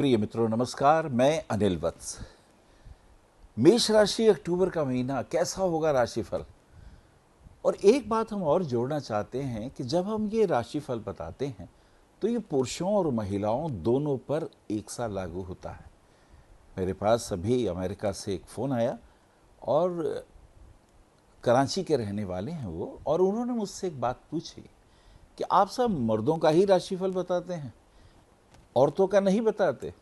प्रिय मित्रों नमस्कार, मैं अनिल वत्स। मेष राशि अक्टूबर का महीना कैसा होगा राशिफल। और एक बात हम और जोड़ना चाहते हैं कि जब हम ये राशिफल बताते हैं तो ये पुरुषों और महिलाओं दोनों पर एक सा लागू होता है। मेरे पास अभी अमेरिका से एक फ़ोन आया और कराची के रहने वाले हैं वो, और उन्होंने मुझसे एक बात पूछी कि आप सब मर्दों का ही राशिफल बताते हैं, औरतों का नहीं बताते।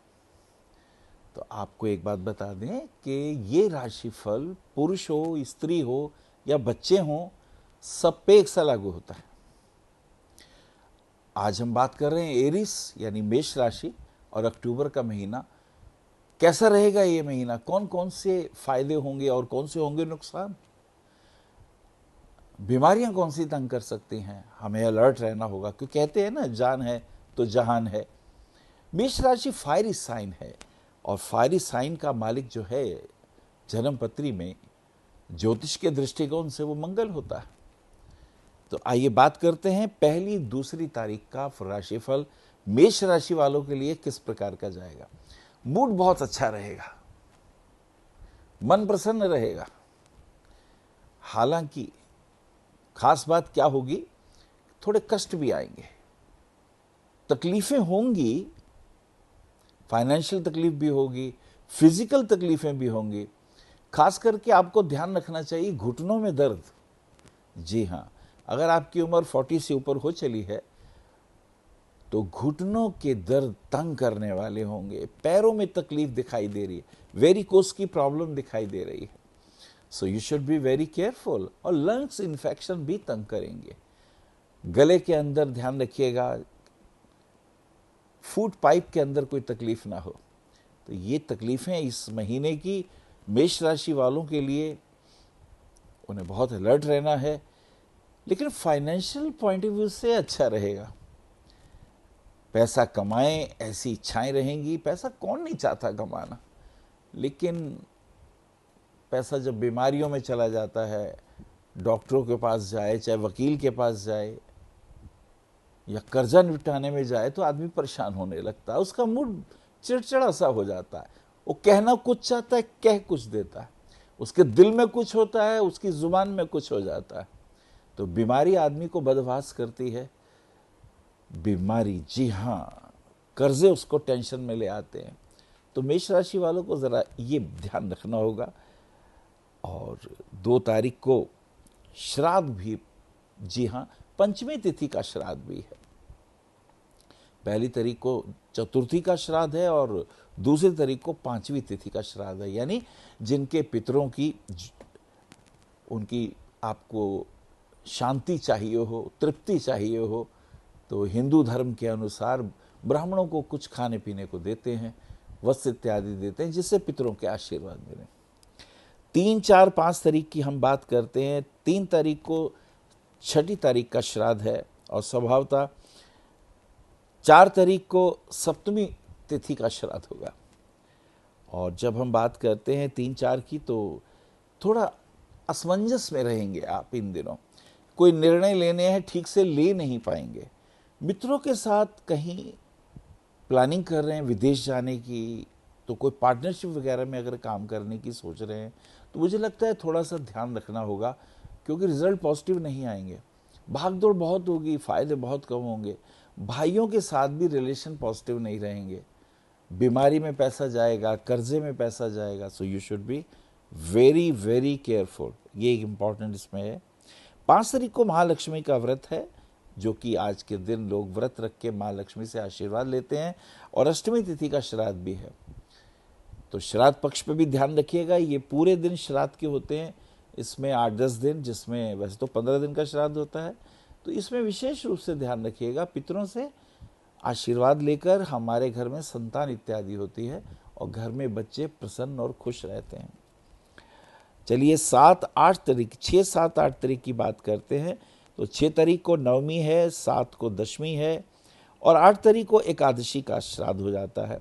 तो आपको एक बात बता दें कि ये राशिफल पुरुष हो, स्त्री हो या बच्चे हों, सब पे एक सा लागू होता है। आज हम बात कर रहे हैं एरिस यानी मेष राशि, और अक्टूबर का महीना कैसा रहेगा। ये महीना कौन कौन से फायदे होंगे और कौन से होंगे नुकसान, बीमारियां कौन सी तंग कर सकती हैं, हमें अलर्ट रहना होगा। क्योंकि कहते हैं ना, जान है तो जहान है। मेष राशि फायरी साइन है, और फायरी साइन का मालिक जो है जन्म पत्री में ज्योतिष के दृष्टिकोण से वो मंगल होता है। तो आइए बात करते हैं पहली दूसरी तारीख का राशिफल मेष राशि वालों के लिए किस प्रकार का जाएगा। मूड बहुत अच्छा रहेगा, मन प्रसन्न रहेगा। हालांकि खास बात क्या होगी, थोड़े कष्ट भी आएंगे, तकलीफें होंगी, फाइनेंशियल तकलीफ भी होगी, फिजिकल तकलीफें भी होंगी। खास करके आपको ध्यान रखना चाहिए घुटनों में दर्द। जी हाँ, अगर आपकी उम्र 40 से ऊपर हो चली है तो घुटनों के दर्द तंग करने वाले होंगे। पैरों में तकलीफ दिखाई दे रही है, वेरिकोस की प्रॉब्लम दिखाई दे रही है। So you should be very careful. और लंग्स इन्फेक्शन भी तंग करेंगे। गले के अंदर ध्यान रखिएगा, फूड पाइप के अंदर कोई तकलीफ ना हो। तो ये तकलीफें इस महीने की मेष राशि वालों के लिए, उन्हें बहुत अलर्ट रहना है। लेकिन फाइनेंशियल पॉइंट ऑफ व्यू से अच्छा रहेगा। पैसा कमाएं, ऐसी इच्छाएं रहेंगी। पैसा कौन नहीं चाहता कमाना, लेकिन पैसा जब बीमारियों में चला जाता है, डॉक्टरों के पास जाए, चाहे वकील के पास जाए या कर्जा निपटाने में जाए, तो आदमी परेशान होने लगता है। उसका मूड चिड़चिड़ा सा हो जाता है। वो कहना कुछ चाहता है, कह कुछ देता है। उसके दिल में कुछ होता है, उसकी जुबान में कुछ हो जाता है। तो बीमारी आदमी को बदहवास करती है। बीमारी, जी हाँ, कर्जे उसको टेंशन में ले आते हैं। तो मेष राशि वालों को ज़रा ये ध्यान रखना होगा। और 2 तारीख को श्राद्ध भी, जी हाँ, पंचमी तिथि का श्राद्ध भी है। पहली तारीख को चतुर्थी का श्राद्ध है और दूसरी तारीख को 5वीं तिथि का श्राद्ध है। यानी जिनके पितरों की, उनकी आपको शांति चाहिए हो, तृप्ति चाहिए हो, तो हिंदू धर्म के अनुसार ब्राह्मणों को कुछ खाने पीने को देते हैं, वस्त्र इत्यादि देते हैं, जिससे पितरों के आशीर्वाद मिले। 3, 4, 5 तारीख की हम बात करते हैं। 3 तारीख को 6ठी तारीख का श्राद्ध है, और स्वभावतः 4 तारीख को सप्तमी तिथि का श्राद्ध होगा। और जब हम बात करते हैं 3, 4 की, तो थोड़ा असमंजस में रहेंगे आप इन दिनों। कोई निर्णय लेने हैं, ठीक से ले नहीं पाएंगे। मित्रों के साथ कहीं प्लानिंग कर रहे हैं विदेश जाने की, तो कोई पार्टनरशिप वगैरह में अगर काम करने की सोच रहे हैं, तो मुझे लगता है थोड़ा सा ध्यान रखना होगा, क्योंकि रिजल्ट पॉजिटिव नहीं आएंगे। भागदौड़ बहुत होगी, फ़ायदे बहुत कम होंगे। भाइयों के साथ भी रिलेशन पॉजिटिव नहीं रहेंगे। बीमारी में पैसा जाएगा, कर्जे में पैसा जाएगा। So you should be very very careful. ये एक इम्पॉर्टेंट इसमें है। 5 तारीख को महालक्ष्मी का व्रत है, जो कि आज के दिन लोग व्रत रख के माँ लक्ष्मी से आशीर्वाद लेते हैं। और अष्टमी तिथि का श्राद्ध भी है। तो श्राद्ध पक्ष पे भी ध्यान रखिएगा। ये पूरे दिन श्राद्ध के होते हैं। इसमें 8-10 दिन, जिसमें वैसे तो 15 दिन का श्राद्ध होता है, तो इसमें विशेष रूप से ध्यान रखिएगा। पितरों से आशीर्वाद लेकर हमारे घर में संतान इत्यादि होती है, और घर में बच्चे प्रसन्न और खुश रहते हैं। चलिए 7-8 तारीख, 6-7-8 तारीख की बात करते हैं। तो 6 तारीख को नवमी है, 7 को दशमी है, और 8 तारीख को एकादशी का श्राद्ध हो जाता है।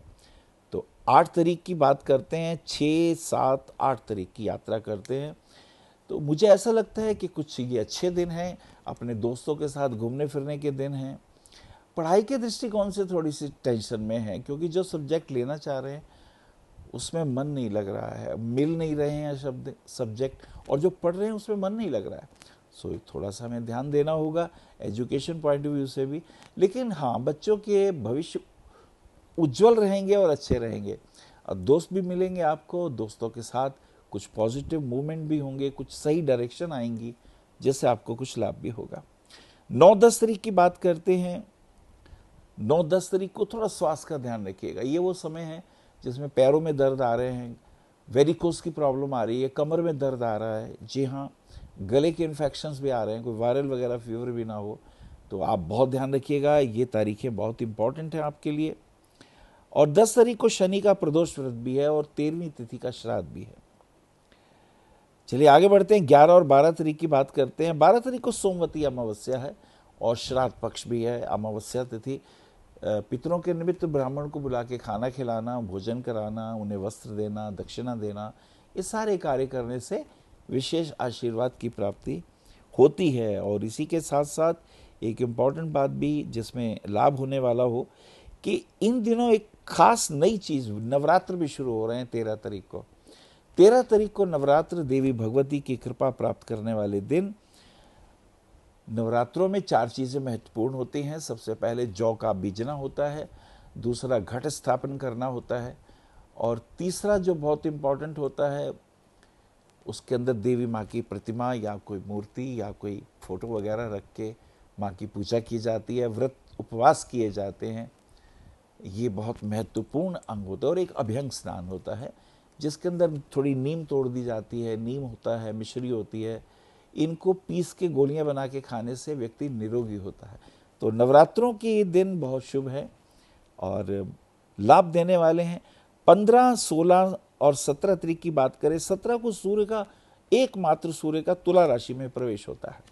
तो 8 तारीख की बात करते हैं, 6, 7, 8 तारीख की यात्रा करते हैं। तो मुझे ऐसा लगता है कि कुछ ये अच्छे दिन हैं, अपने दोस्तों के साथ घूमने फिरने के दिन हैं। पढ़ाई के दृष्टिकोण से थोड़ी सी टेंशन में है, क्योंकि जो सब्जेक्ट लेना चाह रहे हैं उसमें मन नहीं लग रहा है, मिल नहीं रहे हैं शब्द सब्जेक्ट, और जो पढ़ रहे हैं उसमें मन नहीं लग रहा है। सो थोड़ा सा हमें ध्यान देना होगा एजुकेशन पॉइंट ऑफ व्यू से भी। लेकिन हाँ, बच्चों के भविष्य उज्जवल रहेंगे और अच्छे रहेंगे, और दोस्त भी मिलेंगे आपको, दोस्तों के साथ कुछ पॉजिटिव मूवमेंट भी होंगे, कुछ सही डायरेक्शन आएंगी, जिससे आपको कुछ लाभ भी होगा। 9-10 तारीख की बात करते हैं। 9-10 तारीख को थोड़ा स्वास्थ्य का ध्यान रखिएगा। ये वो समय है जिसमें पैरों में दर्द आ रहे हैं, वेरिकोस की प्रॉब्लम आ रही है, कमर में दर्द आ रहा है, जी हाँ, गले के इन्फेक्शंस भी आ रहे हैं, कोई वायरल वगैरह फीवर भी ना हो, तो आप बहुत ध्यान रखिएगा। ये तारीखें बहुत इंपॉर्टेंट हैं आपके लिए। और 10 तारीख को शनि का प्रदोष व्रत भी है और 13वीं तिथि का श्राद्ध भी है। चलिए आगे बढ़ते हैं। 11 और 12 तारीख की बात करते हैं। 12 तारीख को सोमवती अमावस्या है और श्राद्ध पक्ष भी है। अमावस्या तिथि पितरों के निमित्त ब्राह्मण को बुला के खाना खिलाना, भोजन कराना, उन्हें वस्त्र देना, दक्षिणा देना, ये सारे कार्य करने से विशेष आशीर्वाद की प्राप्ति होती है। और इसी के साथ साथ एक इम्पॉर्टेंट बात भी जिसमें लाभ होने वाला हो कि इन दिनों एक खास नई चीज़, नवरात्र भी शुरू हो रहे हैं 13 तारीख को। 13 तारीख को नवरात्र, देवी भगवती की कृपा प्राप्त करने वाले दिन। नवरात्रों में 4 चीज़ें महत्वपूर्ण होती हैं। सबसे पहले जौ का बीजना होता है, दूसरा घट स्थापन करना होता है, और तीसरा जो बहुत इम्पॉर्टेंट होता है, उसके अंदर देवी माँ की प्रतिमा या कोई मूर्ति या कोई फोटो वगैरह रख के माँ की पूजा की जाती है, व्रत उपवास किए जाते हैं। ये बहुत महत्वपूर्ण अंग होता है। और एक अभ्यंग स्नान होता है जिसके अंदर थोड़ी नीम तोड़ दी जाती है, नीम होता है, मिश्री होती है, इनको पीस के गोलियां बना के खाने से व्यक्ति निरोगी होता है। तो नवरात्रों के दिन बहुत शुभ है और लाभ देने वाले हैं। 15, 16 और 17 तारीख की बात करें, 17 को सूर्य का, एकमात्र सूर्य का तुला राशि में प्रवेश होता है।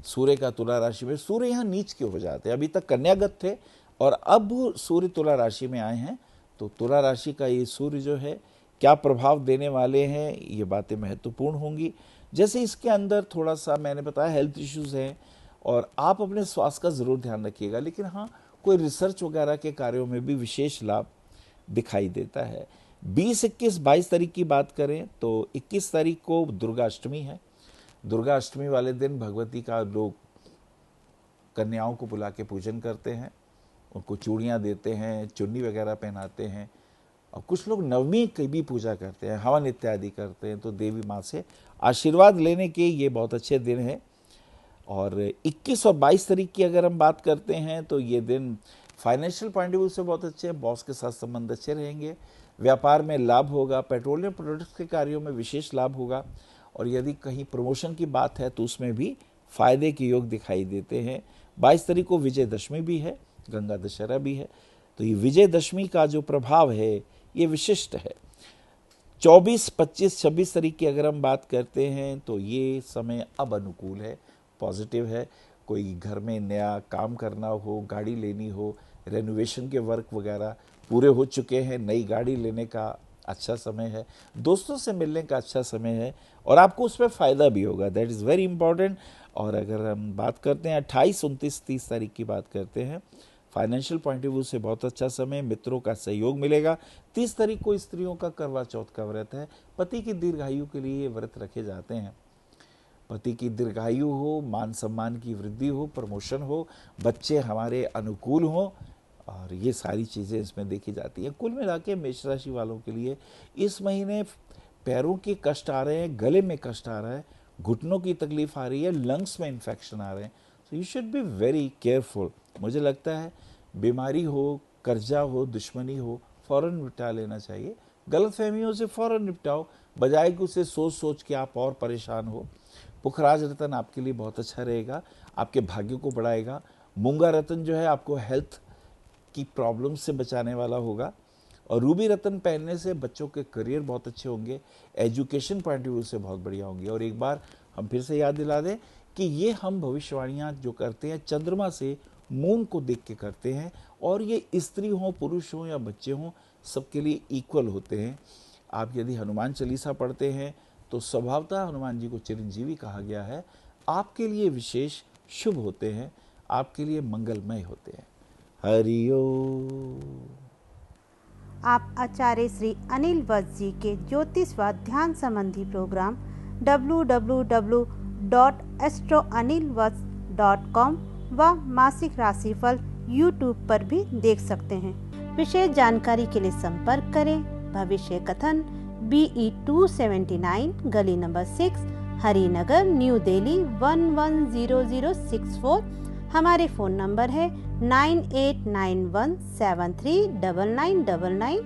सूर्य का तुला राशि में, सूर्य यहाँ नीच के हो जाते हैं, अभी तक कन्यागत थे और अब सूर्य तुला राशि में आए हैं। तो तुला राशि का ये सूर्य जो है क्या प्रभाव देने वाले हैं, ये बातें महत्वपूर्ण होंगी। जैसे इसके अंदर थोड़ा सा मैंने बताया हेल्थ इश्यूज हैं और आप अपने स्वास्थ्य का ज़रूर ध्यान रखिएगा। लेकिन हाँ, कोई रिसर्च वगैरह के कार्यों में भी विशेष लाभ दिखाई देता है। 20, 21, 22 तारीख की बात करें तो 21 तारीख को दुर्गा अष्टमी है। दुर्गा अष्टमी वाले दिन भगवती का लोग कन्याओं को बुला के पूजन करते हैं, उनको चूड़ियाँ देते हैं, चुन्नी वगैरह पहनाते हैं, और कुछ लोग नवमी की भी पूजा करते हैं, हवन इत्यादि करते हैं। तो देवी माँ से आशीर्वाद लेने के ये बहुत अच्छे दिन हैं। और 21 और 22 तारीख की अगर हम बात करते हैं तो ये दिन फाइनेंशियल पॉइंट ऑफ व्यू से बहुत अच्छे हैं। बॉस के साथ संबंध अच्छे रहेंगे, व्यापार में लाभ होगा, पेट्रोलियम प्रोडक्ट्स के कार्यों में विशेष लाभ होगा, और यदि कहीं प्रमोशन की बात है तो उसमें भी फायदे के योग दिखाई देते हैं। 22 तारीख को विजयदशमी भी है, गंगा दशहरा भी है। तो ये विजयदशमी का जो प्रभाव है ये विशिष्ट है। 24, 25, 26 तारीख की अगर हम बात करते हैं तो ये समय अब अनुकूल है, पॉजिटिव है। कोई घर में नया काम करना हो, गाड़ी लेनी हो, रेनोवेशन के वर्क वगैरह पूरे हो चुके हैं, नई गाड़ी लेने का अच्छा समय है, दोस्तों से मिलने का अच्छा समय है, और आपको उसमें फ़ायदा भी होगा, दैट इज़ वेरी इंपॉर्टेंट। और अगर हम बात करते हैं 28, 29, 30 तारीख की बात करते हैं, फाइनेंशियल पॉइंट ऑफ व्यू से बहुत अच्छा समय, मित्रों का सहयोग मिलेगा। 30 तारीख को स्त्रियों का करवा चौथ का व्रत है। पति की दीर्घायु के लिए ये व्रत रखे जाते हैं। पति की दीर्घायु हो, मान सम्मान की वृद्धि हो, प्रमोशन हो, बच्चे हमारे अनुकूल हो, और ये सारी चीज़ें इसमें देखी जाती हैं। कुल मिला के मेष राशि वालों के लिए इस महीने पैरों के कष्ट आ रहे हैं, गले में कष्ट आ रहा है, घुटनों की तकलीफ आ रही है, लंग्स में इन्फेक्शन आ रहे हैं। So you should be very careful. मुझे लगता है बीमारी हो, कर्जा हो, दुश्मनी हो, फ़ौरन निपटा लेना चाहिए। गलत फहमियों से फ़ौरन निपटाओ, बजाय कि उसे सोच सोच के आप और परेशान हो। पुखराज रतन आपके लिए बहुत अच्छा रहेगा, आपके भाग्य को बढ़ाएगा। मूंगा रतन जो है आपको हेल्थ की प्रॉब्लम से बचाने वाला होगा, और रूबी रतन पहनने से बच्चों के करियर बहुत अच्छे होंगे, एजुकेशन पॉइंट ऑफ व्यू से बहुत बढ़िया होंगे। और एक बार हम फिर से याद दिला दें कि ये हम भविष्यवाणियाँ जो करते हैं चंद्रमा से, मून को देख के करते हैं, और ये स्त्री हों, पुरुष हों या बच्चे हों, सबके लिए इक्वल होते हैं। आप यदि हनुमान चालीसा पढ़ते हैं तो स्वभावतः हनुमान जी को चिरंजीवी कहा गया है, आपके लिए विशेष शुभ होते हैं। आपके लिए मंगलमय होते हैं। हरिओम। आप आचार्य श्री अनिल वत्स जी के ज्योतिष व ध्यान संबंधी प्रोग्राम www.astroanilvats.com व मासिक राशिफल YouTube पर भी देख सकते हैं। विशेष जानकारी के लिए संपर्क करें भविष्य कथन BE 279 गली नंबर 6 हरिनगर न्यू दिल्ली 110064। हमारे फ़ोन नंबर है 9891739999,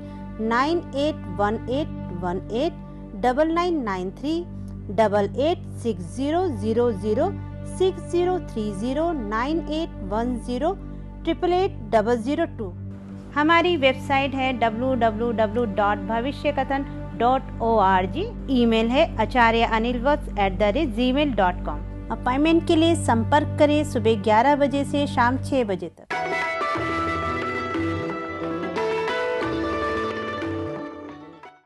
9818189993, 886006309810888002। हमारी वेबसाइट है www.bhavishyakathan.org। ईमेल है acharyaanilvats@gmail.com। अपॉइंटमेंट के लिए संपर्क करें सुबह 11 बजे से शाम 6 बजे तक।